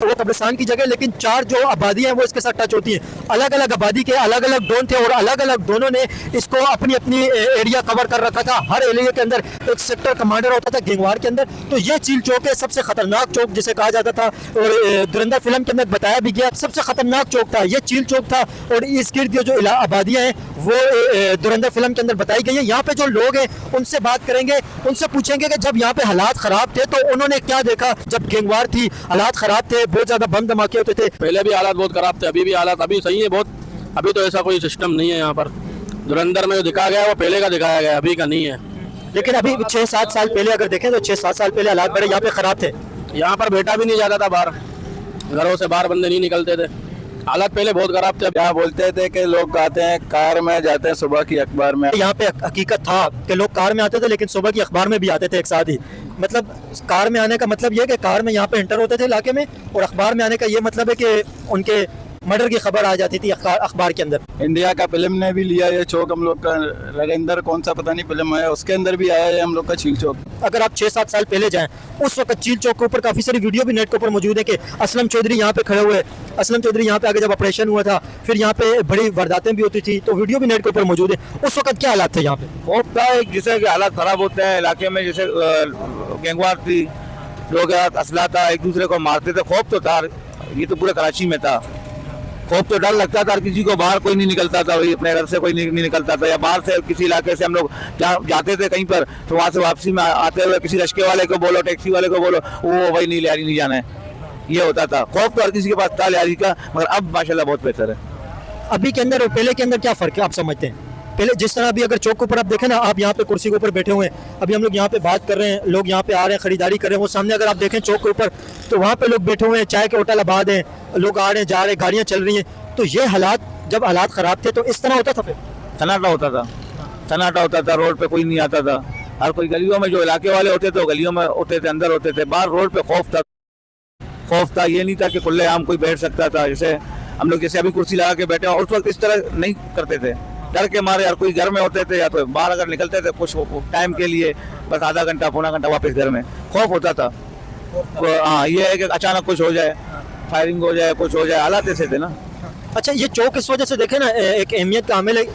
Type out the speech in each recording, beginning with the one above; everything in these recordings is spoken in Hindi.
तो वो कब्रिस्तान की जगह, लेकिन 4 जो आबादियाँ हैं वो इसके साथ टच होती हैं। अलग अलग आबादी के अलग अलग डोन थे और अलग अलग डोनों ने इसको अपनी अपनी एरिया कवर कर रखा था। हर एरिया के अंदर एक सेक्टर कमांडर होता था गैंगवार के अंदर। तो ये चील चौक है, सबसे खतरनाक चौक जिसे कहा जाता था, और धुरंधर फिल्म के अंदर बताया भी गया सबसे खतरनाक चौक था ये चील चौक था। और इस गिर्द जो आबादियाँ हैं वो धुरंधर फिल्म के अंदर बताई गई है। यहाँ पे जो लोग हैं उनसे बात करेंगे, उनसे पूछेंगे कि जब यहाँ पे हालात खराब थे तो उन्होंने क्या देखा। जब गैंगवार थी हालात खराब थे, बहुत ज्यादा बम धमाके होते थे। पहले भी हालात बहुत खराब थे, अभी भी हालात अभी सही है बहुत। अभी तो ऐसा कोई सिस्टम नहीं है यहाँ पर। धुरंधर में जो दिखाया गया वो पहले का दिखाया गया, अभी का नहीं है। लेकिन अभी 6-7 साल पहले अगर देखें तो 6-7 साल पहले हालात बड़े यहाँ पे खराब थे। यहाँ पर बैठा भी नहीं जाता था बाहर, घरों से बाहर बंदे नहीं निकलते थे। हालात पहले बहुत खराब थे। क्या बोलते थे कि लोग आते हैं कार में, जाते हैं सुबह की अखबार में। यहाँ पे हकीकत था कि लोग कार में आते थे लेकिन सुबह की अखबार में भी आते थे एक साथ ही। मतलब कार में आने का मतलब ये कि कार में यहाँ पे एंटर होते थे इलाके में, और अखबार में आने का ये मतलब है कि उनके मर्डर की खबर आ जाती थी अखबार के अंदर। इंडिया का फिल्म ने भी लिया ये चौक हम लोग का, लगेंदर कौन सा पता नहीं फिल्म है, उसके अंदर भी आया है हम लोग का चील चौक। अगर आप 6-7 साल पहले जाएं उस वक्त चील चौक के ऊपर काफ़ी सारी वीडियो भी नेट के ऊपर मौजूद है कि असलम चौधरी यहाँ पे खड़े हुए। असलम चौधरी यहाँ पे आगे जब ऑपरेशन हुआ था फिर यहाँ पे बड़ी वारदातें भी होती थी, तो वीडियो भी नेट के ऊपर मौजूद है। उस वक्त क्या हालात थे यहाँ पे? खौफ था जैसे कि हालात खराब होते हैं इलाके में, जैसे गैंगवार थी, लोग असला था, एक दूसरे को मारते थे। खौफ तो था, ये तो पूरे कराची में था। खौफ तो डर लगता था, किसी को बाहर कोई नहीं निकलता था, वही अपने घर से कोई नहीं निकलता था, या बाहर से किसी इलाके से हम लोग जाते थे कहीं पर, तो वहाँ से वापसी में आते हुए किसी रिक्शे वाले को बोलो, टैक्सी वाले को बोलो, वो भाई नहीं लिहारी नहीं जाना है, ये होता था। खौफ तो हर किसी के पास था लिहारी का, मगर अब माशाल्लाह बहुत बेहतर है। अभी के अंदर और पहले के अंदर क्या फ़र्क है आप समझते हैं? पहले जिस तरह अभी अगर चौक के ऊपर आप देखें ना, आप यहाँ पे कुर्सी के ऊपर बैठे हुए हैं, अभी हम लोग यहाँ पे बात कर रहे हैं, लोग यहाँ पे आ रहे हैं, खरीदारी कर रहे हैं। वो सामने अगर आप देखें चौक के ऊपर तो वहाँ पे लोग बैठे हुए हैं, चाय के होटल आबाद हैं, लोग आ रहे हैं जा रहे हैं, गाड़ियाँ चल रही हैं। तो ये हालात जब हालात ख़राब थे तो इस तरह होता था, फिर सन्नाटा होता था, सन्नाटा होता था, रोड पे कोई नहीं आता था। हर कोई गलियों में, जो इलाके वाले होते थे वो गलियों में होते थे, अंदर होते थे। बाहर रोड पे खौफ था, खौफ था। ये नहीं था कि खुलेआम कोई बैठ सकता था। जैसे हम लोग जैसे अभी कुर्सी लगा के बैठे, उस वक्त इस तरह नहीं करते थे, डर के मारे। हर कोई घर में होते थे, या तो बाहर अगर निकलते थे कुछ टाइम के लिए, बस आधा घंटा पौना घंटा, वापस घर में। खौफ होता था। हाँ, ये है कि अचानक कुछ हो जाए, फायरिंग हो जाए, कुछ हो जाए, हालात ऐसे थे ना। अच्छा, ये चौक इस वजह से देखे ना एक अहमियत का हामिल है।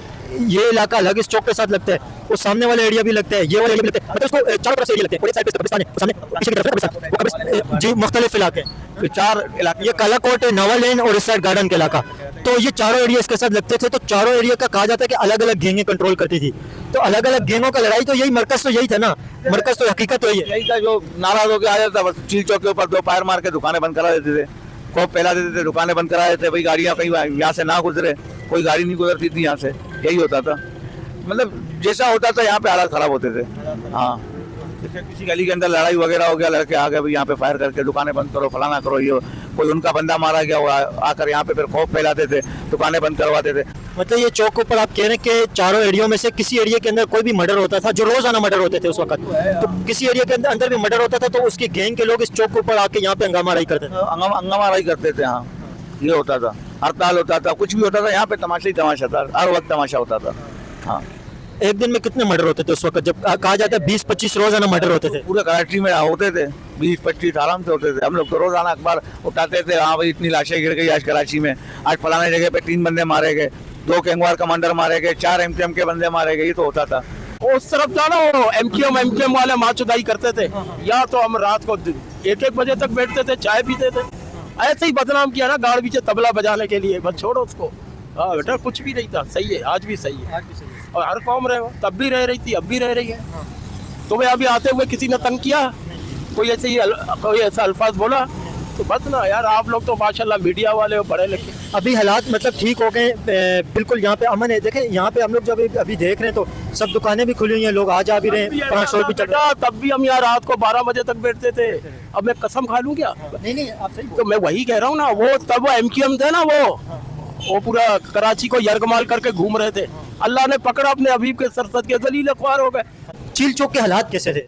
ये इलाका अलग इस चौक के साथ लगता है, वो सामने वाला एरिया भी लगता है, ये वाला एरिया भी लगता है, मतलब उसको चारों तरफ से एरिया लगते हैं। और एक साइड पे कब्रिस्तान है, सामने पीछे की तरफ कब्रिस्तान, वो कब्रिस्तान जी मुख्तलिफ इलाके हैं। 4 इलाके, ये कालाकोट है, नवा लेन और इस साइड गार्डन का इलाका। तो ये चारों एरिया इसके साथ लगते थे। तो चारों एरिया का कहा जाता है कि अलग अलग गैंगें कंट्रोल करती थी। तो अलग अलग गैंगों का लड़ाई, तो यही मरकज तो यही था ना, मरकज तो हकीकत यही है। यही था। जो नाराज होकर आ जाता बस चील चौक के ऊपर 2 फायर मार के दुकानें बंद करा देते थे, खौफ फैला देते थे, दुकानें बंद करा देते थे। भाई गाड़ियाँ कहीं यहाँ से ना गुजरे, कोई गाड़ी नहीं गुजरती थी यहाँ से, यही होता था। मतलब जैसा होता था यहाँ पे हालात खराब होते थे। हाँ, जैसे किसी गली के अंदर लड़ाई वगैरह हो गया, लड़के आ गए भाई यहाँ पे फायर करके दुकानें बंद करो, फलाना करो, ये कोई उनका बंदा मारा गया, वो आकर यहाँ पे फिर खौफ फैलाते थे, दुकानें बंद करवाते थे। मतलब ये चौक के ऊपर आप कह रहे हैं कि चारों एरियो में से किसी एरिया के अंदर कोई भी मर्डर होता था, जो रोजाना मर्डर होते थे उस वक्त, तो किसी एरिया के अंदर भी मर्डर होता था तो उसकी गैंग के लोग इस चौक के ऊपर आके यहाँ पे हंगामाराई करते थे। हंगामाराई करते थे। हाँ, ये होता था, हड़ताल होता था, कुछ भी होता था, यहाँ पे तमाशा ही तमाशा था, हर वक्त तमाशा होता था। हाँ, एक दिन में कितने मर्डर होते थे उस वक्त? जब कहा जाता है 20-25 रोजाना मर्डर होते थे। पूरे कराची में होते थे, 20-25 आराम से होते थे। हम लोग तो रोजाना अखबार उठाते थे, हाँ भाई इतनी लाशें गिर गई आज कराची में, आज फलाने जगह पे 3 बंदे मारे गए, 2 गैंगवार कमांडर मारे गए, 4 MKM के बंदे मारे गए, ये तो होता था। उस तरफ जाना, वो MKM वाले माचुदाई करते थे। या तो हम रात को 1-1 बजे तक बैठते थे, चाय पीते थे। ऐसे ही बदनाम किया ना गाड़ पीछे तबला बजाने के लिए, बस छोड़ो उसको। हाँ बेटा, कुछ भी नहीं था, सही है, आज भी सही है। और हर कौम रहे हो, तब भी रह रही थी, अब भी रह रही है। तुम्हें अभी आते हुए किसी ने तंग किया, कोई ऐसा अल्फाज बोला, तो बस ना यार, आप लोग तो माशाल्लाह मीडिया वाले हो, पढ़े लिखे। अभी हालात मतलब ठीक हो गए, बिल्कुल यहाँ पे अमन है। देखें यहाँ पे हम लोग जब अभी देख रहे हैं तो सब दुकानें भी खुली हुई हैं, लोग आ जा भी रहे हैं, 500 रुपये चल रहा है। तब भी हम यहाँ रात को 12 बजे तक बैठते थे। अब मैं कसम खा लूँ क्या? नहीं आप सही तो मैं वही कह रहा हूँ ना, वो तब वो MKM थे ना, वो पूरा कराची को यरगमाल करके घूम रहे थे। अल्लाह ने पकड़ा अपने हबीब के सरसद के, जलील ख्वार हो गए। चील चौक के हालात कैसे थे?